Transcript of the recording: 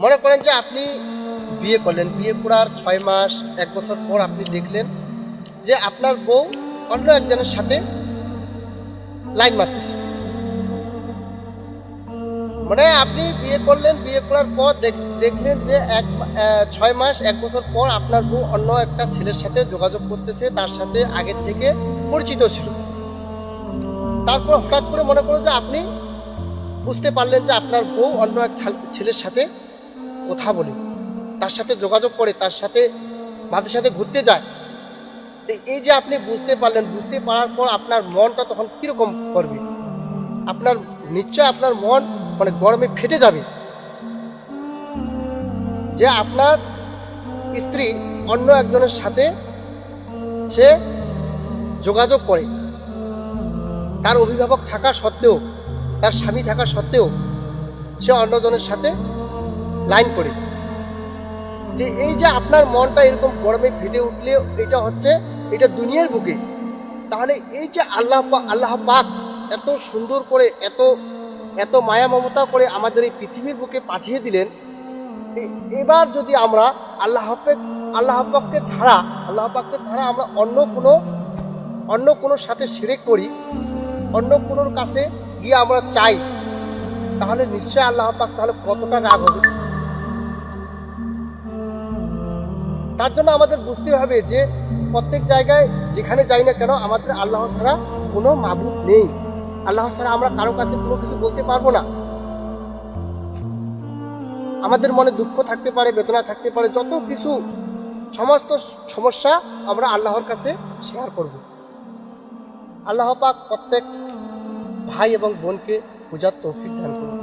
মনে করেন যে আপনি বিয়ে করলেন, বিয়ে করার 6 মাস 1 বছর পর আপনি দেখলেন যে আপনার বউ অন্য একজনের সাথে লাইন মারতেছে। মানে আপনি বিয়ে করলেন, বিয়ে করার পর দেখলেন যে 6 মাস 1 বছর পর আপনার বউ অন্য একটা ছেলের সাথে যোগাযোগ করতেছে, তার সাথে আগের থেকে পরিচিত ছিল। তারপর হঠাৎ করে মনে করো যে আপনি বুঝতে পারলেন যে আপনার বউ অন্য এক ছেলের সাথে কথা বলে, তার সাথে যোগাযোগ করে, তার সাথে মাঝে সাথে ঘুরতে যায়। এই যে আপনি বুঝতে পারলেন, বুঝতে পারার পর আপনার মনটা তখন কীরকম করবে? আপনার নিশ্চয় আপনার মন মানে গরমে ফেটে যাবে যে আপনার স্ত্রী অন্য একজনের সাথে সে যোগাযোগ করে, তার অভিভাবক থাকা সত্ত্বেও, তার স্বামী থাকা সত্ত্বেও সে অন্যজনের সাথে লাইন করে। যে এই যে আপনার মনটা এরকম গরমে ফেটে উঠলে এটা দুনিয়ার বুকে। তাহলে এই যে আল্লাহ পাক এত সুন্দর করে, এত মায়া মমতা করে আমাদের এই পৃথিবীর বুকে পাঠিয়ে দিলেন। এবার যদি আমরা আল্লাহ পাককে ছাড়া আমরা অন্য কোনো সাথে শিরক করি, অন্য কোনোর কাছে গিয়ে আমরা চাই, তাহলে নিশ্চয় আল্লাহ পাক তাহলে কতটা রাগ হবে। তার জন্য আমাদের বুঝতে হবে যে প্রত্যেক জায়গায় যেখানে যাই না কেন আমাদের আল্লাহ ছাড়া কোনো মাবুদ নেই। আল্লাহ ছাড়া আমরা কারো কাছে কোনো কিছু বলতে পারবো না। আমাদের মনে দুঃখ থাকতে পারে, বেদনা থাকতে পারে, যত কিছু সমস্ত সমস্যা আমরা আল্লাহর কাছে শেয়ার করব। আল্লাহ পাক প্রত্যেক ভাই এবং বোনকে বুঝার তৌফিক দান করুন।